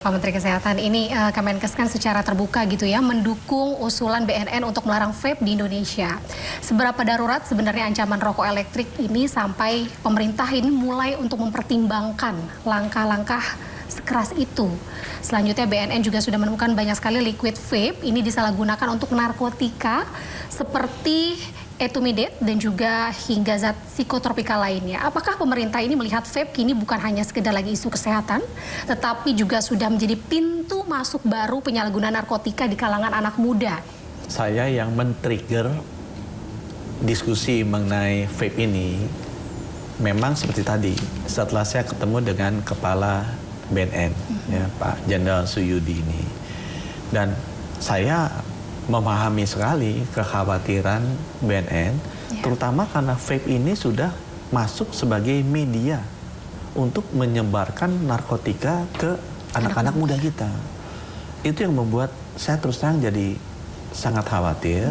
Pak Menteri Kesehatan, ini Kemenkes kan secara terbuka gitu ya mendukung usulan BNN untuk melarang vape di Indonesia. Seberapa darurat sebenarnya ancaman rokok elektrik ini sampai pemerintah ini mulai untuk mempertimbangkan langkah-langkah sekeras itu. Selanjutnya BNN juga sudah menemukan banyak sekali liquid vape ini disalahgunakan untuk narkotika seperti etumidate dan juga hingga zat psikotropika lainnya. Apakah pemerintah ini melihat vape kini bukan hanya sekedar lagi isu kesehatan, tetapi juga sudah menjadi pintu masuk baru penyalahgunaan narkotika di kalangan anak muda? Saya yang men-trigger diskusi mengenai vape ini memang seperti tadi, setelah saya ketemu dengan Kepala BNN, ya, Pak Jenderal Suyudi ini. Dan saya memahami sekali kekhawatiran BNN, terutama karena vape ini sudah masuk sebagai media untuk menyebarkan narkotika ke anak-anak muda kita. Itu yang membuat saya terus terang jadi sangat khawatir.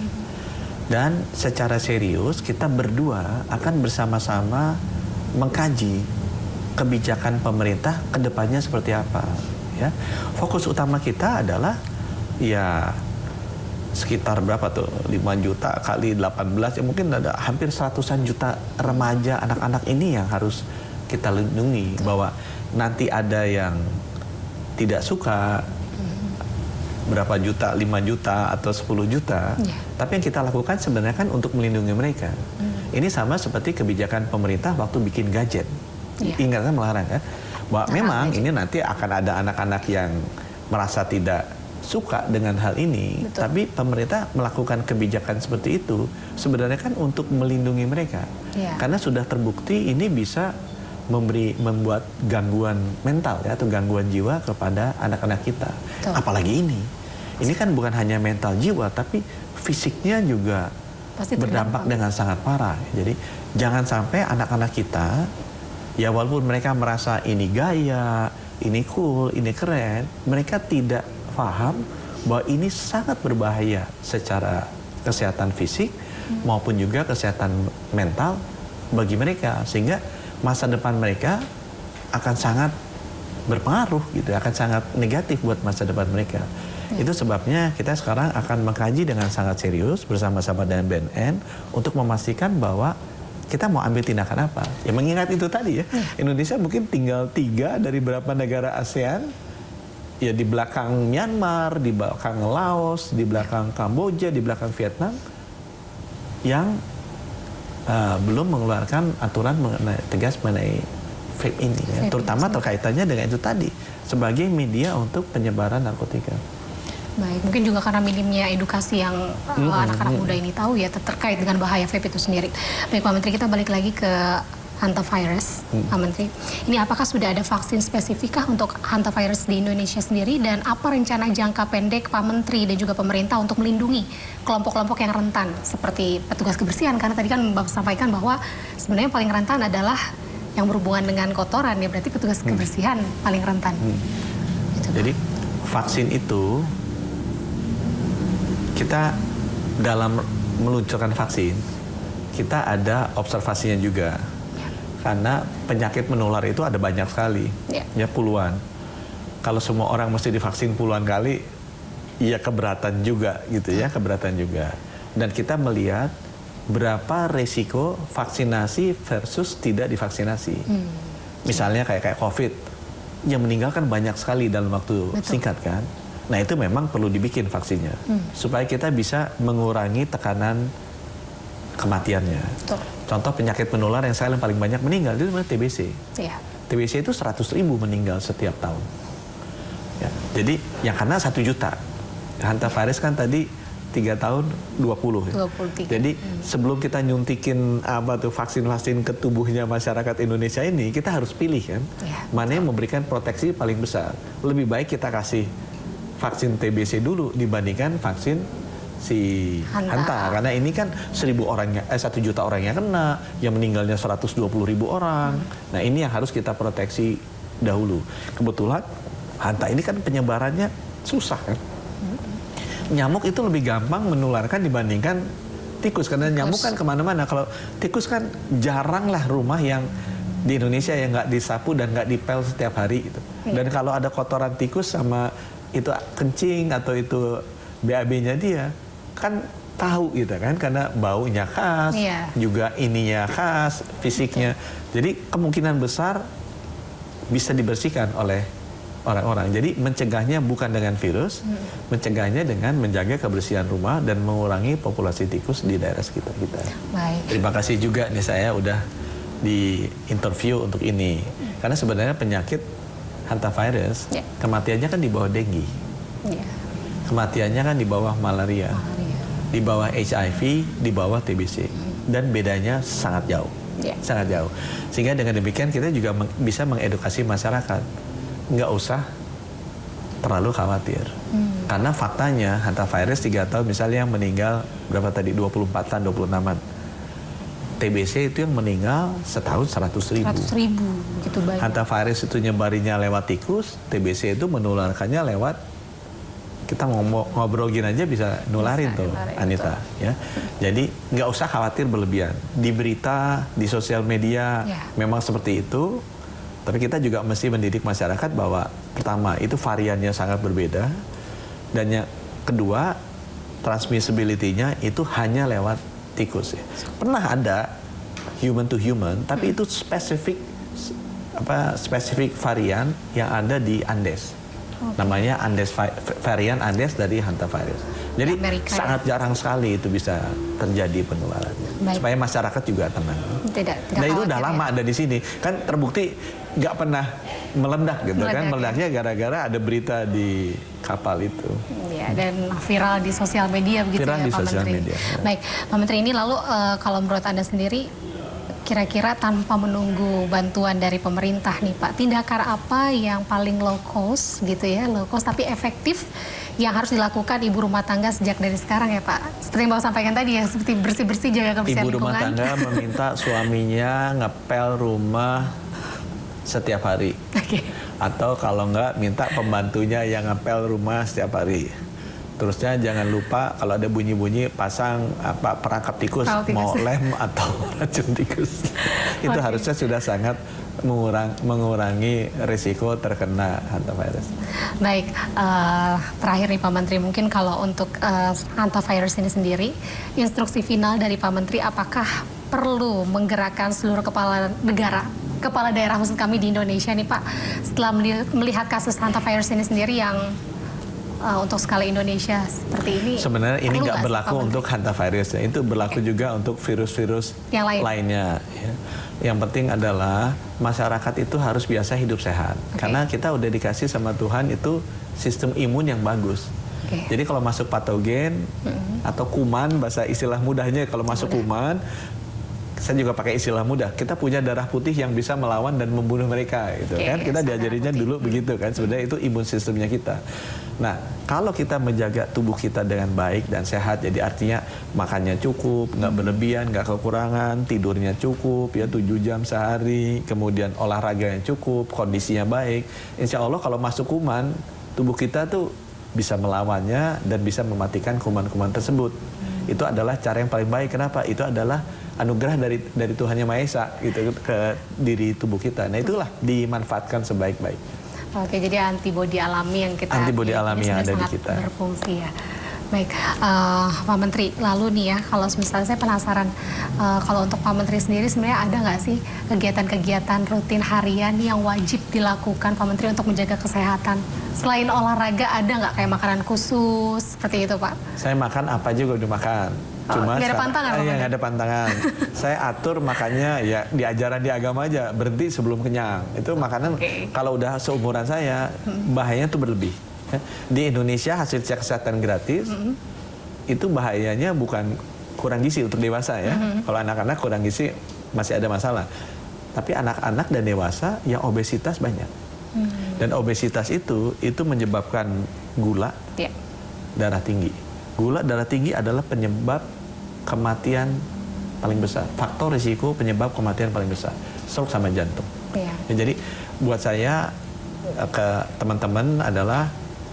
Dan secara serius kita berdua akan bersama-sama mengkaji kebijakan pemerintah ke depannya seperti apa. Ya. Fokus utama kita adalah ya sekitar berapa tuh, 5 juta kali 18, ya mungkin ada hampir 100-an juta remaja anak-anak ini yang harus kita lindungi. Bahwa nanti ada yang tidak suka berapa juta, 5 juta atau 10 juta, tapi yang kita lakukan sebenarnya kan untuk melindungi mereka. Ini sama seperti kebijakan pemerintah waktu bikin gadget. Ingat kan, melarang kan, bahwa memang ini nanti akan ada anak-anak yang merasa tidak suka dengan hal ini. Betul. Tapi pemerintah melakukan kebijakan seperti itu sebenarnya kan untuk melindungi mereka. Karena sudah terbukti ini bisa membuat gangguan mental ya, atau gangguan jiwa kepada anak-anak kita. Betul. Apalagi ini kan bukan hanya mental jiwa, tapi fisiknya juga pasti berdampak dengan sangat parah. Jadi jangan sampai anak-anak kita, ya walaupun mereka merasa ini gaya, ini cool, ini keren, mereka tidak paham bahwa ini sangat berbahaya secara kesehatan fisik maupun juga kesehatan mental bagi mereka, sehingga masa depan mereka akan sangat berpengaruh gitu, akan sangat negatif buat masa depan mereka. Itu sebabnya kita sekarang akan mengkaji dengan sangat serius bersama-sama dengan BNN untuk memastikan bahwa kita mau ambil tindakan apa. Ya mengingat itu tadi ya, Indonesia mungkin tinggal 3 dari beberapa negara ASEAN, ya di belakang Myanmar, di belakang Laos, di belakang Kamboja, di belakang Vietnam, yang belum mengeluarkan aturan tegas mengenai vape ini, ya. Terutama terkaitannya dengan itu tadi, sebagai media untuk penyebaran narkotika. Baik, mungkin juga karena minimnya edukasi yang anak-anak muda ini tahu ya terkait dengan bahaya vape itu sendiri. Baik Pak Menteri, kita balik lagi ke hantavirus, Pak Menteri. Ini apakah sudah ada vaksin spesifikah untuk hantavirus di Indonesia sendiri, dan apa rencana jangka pendek Pak Menteri dan juga pemerintah untuk melindungi kelompok-kelompok yang rentan seperti petugas kebersihan? Karena tadi kan Bapak sampaikan bahwa sebenarnya paling rentan adalah yang berhubungan dengan kotoran, ya berarti petugas kebersihan paling rentan. Gitu, jadi vaksin itu kita dalam meluncurkan vaksin kita ada observasinya juga. Karena penyakit menular itu ada banyak sekali, ya puluhan. Kalau semua orang mesti divaksin puluhan kali, ya keberatan juga gitu ya, keberatan juga. Dan kita melihat berapa resiko vaksinasi versus tidak divaksinasi. Misalnya kayak COVID, yang meninggal kan banyak sekali dalam waktu singkat kan. Nah itu memang perlu dibikin vaksinnya, supaya kita bisa mengurangi tekanan kematiannya. Contoh penyakit menular yang sekarang paling banyak meninggal itu namanya TBC. TBC itu 100.000 meninggal setiap tahun. Ya, jadi yang kena 1 juta. Hantavirus kan tadi 3 tahun 20. Ya. 23. Jadi sebelum kita nyuntikin vaksin-vaksin ke tubuhnya masyarakat Indonesia ini, kita harus pilih kan, mana yang memberikan proteksi paling besar. Lebih baik kita kasih vaksin TBC dulu dibandingkan vaksin si hanta, karena ini kan 1 juta orang yang kena, yang meninggalnya 120.000 orang. Nah ini yang harus kita proteksi dahulu. Kebetulan hanta ini kan penyebarannya susah kan. Nyamuk itu lebih gampang menularkan dibandingkan tikus, karena nyamuk kan kemana-mana. Kalau tikus kan jarang lah rumah yang di Indonesia yang nggak disapu dan nggak dipel setiap hari gitu. Dan kalau ada kotoran tikus sama itu kencing atau itu BAB-nya dia, kan tahu gitu kan, karena baunya khas, juga ininya khas, fisiknya. Jadi kemungkinan besar bisa dibersihkan oleh orang-orang. Jadi mencegahnya bukan dengan virus, mencegahnya dengan menjaga kebersihan rumah dan mengurangi populasi tikus di daerah sekitar kita. Baik. Terima kasih juga nih saya udah di interview untuk ini. Karena sebenarnya penyakit hantavirus, kematiannya kan di bawah dengue. Kematiannya kan di bawah malaria. Di bawah HIV, di bawah TBC. Dan bedanya sangat jauh. Sangat jauh. Sehingga dengan demikian kita juga bisa mengedukasi masyarakat. Nggak usah terlalu khawatir. Karena faktanya hantavirus 3 tahun misalnya yang meninggal berapa tadi, 24-an, 26-an. TBC itu yang meninggal setahun 100.000. 100.000, gitu banyak. Hantavirus itu nyebarinya lewat tikus, TBC itu menularkannya lewat, kita ngobrol gini aja bisa nularin tuh, Anita. Ya. Jadi nggak usah khawatir berlebihan. Di berita, di sosial media memang seperti itu. Tapi kita juga mesti mendidik masyarakat bahwa pertama itu variannya sangat berbeda. Dan yang kedua, transmissibility-nya itu hanya lewat tikus. Ya. Pernah ada human to human, tapi itu spesifik varian yang ada di Andes. Namanya Andes, varian Andes dari hantavirus. Jadi sangat jarang sekali itu bisa terjadi penularannya. Supaya masyarakat juga tenang. Nah itu udah lama ada di sini. Kan terbukti nggak pernah meledak gitu kan. Meledaknya gara-gara ada berita di kapal itu. Ya, dan viral di sosial media begitu viral ya di Pak sosial Menteri. Media. Baik, Pak Menteri, ini lalu kalau menurut Anda sendiri, kira-kira tanpa menunggu bantuan dari pemerintah nih Pak, tindakan apa yang paling low cost gitu ya, low cost tapi efektif yang harus dilakukan ibu rumah tangga sejak dari sekarang ya Pak? Seperti yang Bapak sampaikan tadi ya, seperti bersih-bersih, jaga kebersihan lingkungan. Ibu rumah tangga meminta suaminya ngepel rumah setiap hari. Atau kalau enggak, minta pembantunya yang ngepel rumah setiap hari. Terusnya jangan lupa kalau ada bunyi-bunyi pasang perangkap tikus, mau lem atau racun tikus. Itu harusnya sudah sangat mengurangi risiko terkena hantavirus. Baik, terakhir nih Pak Menteri, mungkin kalau untuk hantavirus ini sendiri, instruksi final dari Pak Menteri, apakah perlu menggerakkan seluruh kepala negara, kepala daerah maksud kami di Indonesia nih Pak, setelah melihat kasus hantavirus ini sendiri yang untuk skala Indonesia seperti ini? Sebenarnya ini nggak berlaku untuk hantavirus, ya. Itu berlaku juga untuk virus-virus yang lainnya. Ya. Yang penting adalah masyarakat itu harus biasa hidup sehat. Karena kita udah dikasih sama Tuhan itu sistem imun yang bagus. Jadi kalau masuk patogen atau kuman, bahasa istilah mudahnya kalau masuk kuman, saya juga pakai istilah mudah, kita punya darah putih yang bisa melawan dan membunuh mereka, gitu kan? Kita diajarinya dulu begitu kan, sebenarnya itu imun sistemnya kita. Nah, kalau kita menjaga tubuh kita dengan baik dan sehat, jadi artinya makannya cukup, nggak berlebihan, nggak kekurangan, tidurnya cukup, ya 7 jam sehari, kemudian olahraga yang cukup, kondisinya baik, insya Allah kalau masuk kuman, tubuh kita tuh bisa melawannya dan bisa mematikan kuman-kuman tersebut. Itu adalah cara yang paling baik. Kenapa? Itu adalah anugerah dari Tuhan Yang Maha Esa gitu ke diri tubuh kita. Nah itulah dimanfaatkan sebaik-baik. Oke, jadi antibodi alami yang kita yang ada di kita berfungsi ya. Baik, Pak Menteri, lalu nih ya, kalau misalnya saya penasaran, kalau untuk Pak Menteri sendiri sebenarnya ada nggak sih kegiatan-kegiatan rutin harian yang wajib dilakukan Pak Menteri untuk menjaga kesehatan? Selain olahraga, ada nggak kayak makanan khusus seperti itu Pak? Saya makan apa juga udah makan. Cuma nggak ada pantangan? Iya, nggak ada pantangan. Saya atur makannya ya di ajaran di agama aja, berhenti sebelum kenyang. Itu makanan kalau udah seumuran saya, bahayanya tuh berlebih. Di Indonesia hasil cek kesehatan gratis, itu bahayanya bukan kurang gizi untuk dewasa ya. Kalau anak-anak kurang gizi masih ada masalah. Tapi anak-anak dan dewasa yang obesitas banyak. Dan obesitas itu menyebabkan gula, darah tinggi. Gula darah tinggi adalah penyebab kematian paling besar. Faktor risiko penyebab kematian paling besar. Stroke sama jantung. Ya, jadi buat saya ke teman-teman adalah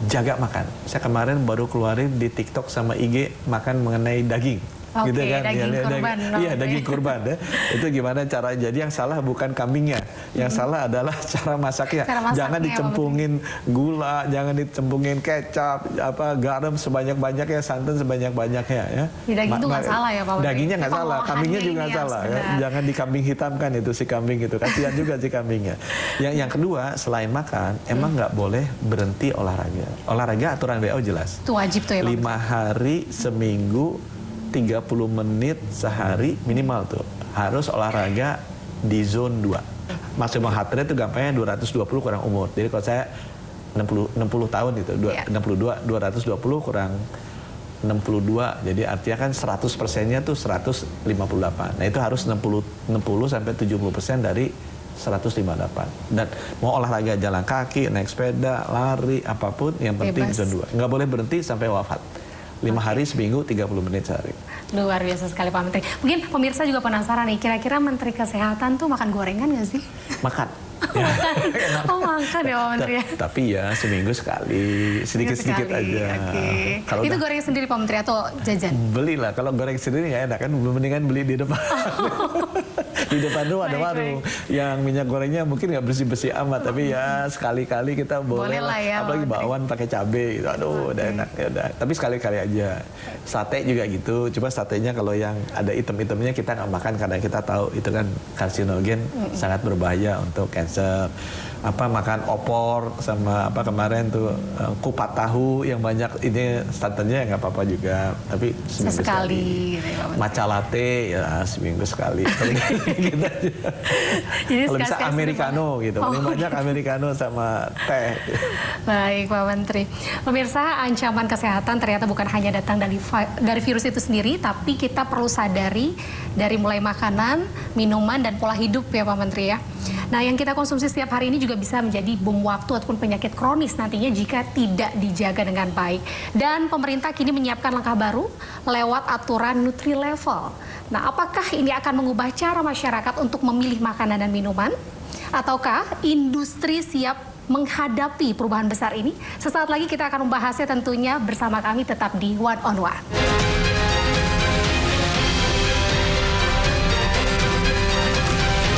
jaga makan. Saya kemarin baru keluarin di TikTok sama IG makan mengenai daging. Oke, gitu kan? daging kurban. Iya, daging kurban ya. Itu gimana cara? Jadi yang salah bukan kambingnya, yang salah adalah cara masaknya. Cara masaknya, Jangan dicempungin gula, jangan dicempungin kecap, garam sebanyak-banyaknya, santan sebanyak-banyaknya ya. Daging itu nggak salah ya Pak Menteri? Dagingnya nggak salah, kambingnya juga nggak salah ya. Jangan dikambing hitamkan itu si kambing itu, kasihan juga si kambingnya. Yang kedua, selain makan, emang nggak boleh berhenti olahraga. Olahraga aturan WHO jelas. Itu wajib tuh ya Pak? 5 hari seminggu, 30 menit sehari minimal tuh. Harus olahraga di zone 2. Maksimum heart rate itu gampangnya 220 kurang umur. Jadi kalau saya 60 tahun itu, 62, 220 kurang 62. Jadi artinya kan 100%-nya tuh 158. Nah itu harus 60 sampai 70% dari 158. Dan mau olahraga jalan kaki, naik sepeda, lari, apapun yang penting zone 2. Nggak boleh berhenti sampai wafat. 5 hari seminggu, 30 menit sehari. Luar biasa sekali Pak Menteri. Mungkin pemirsa juga penasaran nih, kira-kira Menteri Kesehatan tuh makan gorengan nggak sih? Makan. Oh makan ya Pak Menteri ya? Tapi ya seminggu sekali, sedikit-sedikit aja. Kalau itu goreng sendiri Pak Menteri atau jajan? Belilah, kalau goreng sendiri nggak enak kan, mendingan beli di depan. Di depan tuh ada warung yang minyak gorengnya mungkin nggak bersih-bersih amat, tapi ya sekali-kali kita boleh lah ya, apalagi bakwan pakai cabai gitu, aduh udah enak ya udah. Tapi sekali-kali aja. Sate juga gitu, coba satenya kalau yang ada item-itemnya kita nggak makan karena kita tahu itu kan karsinogen, sangat berbahaya untuk cancer. Makan opor sama kemarin tuh kupat tahu yang banyak ini santannya nggak apa-apa juga, tapi seminggu sekali. Gitu ya, matcha latte ya seminggu sekali. Gitu aja. Kalau bisa americano gitu, paling banyak americano sama teh. Baik Pak Menteri. Pemirsa, ancaman kesehatan ternyata bukan hanya datang dari virus itu sendiri, tapi kita perlu sadari dari mulai makanan, minuman, dan pola hidup ya Pak Menteri ya. Nah, yang kita konsumsi setiap hari ini juga bisa menjadi bom waktu ataupun penyakit kronis nantinya jika tidak dijaga dengan baik. Dan pemerintah kini menyiapkan langkah baru lewat aturan Nutri-Level. Nah, apakah ini akan mengubah cara masyarakat untuk memilih makanan dan minuman? Ataukah industri siap menghadapi perubahan besar ini? Sesaat lagi kita akan membahasnya tentunya bersama kami tetap di One on One.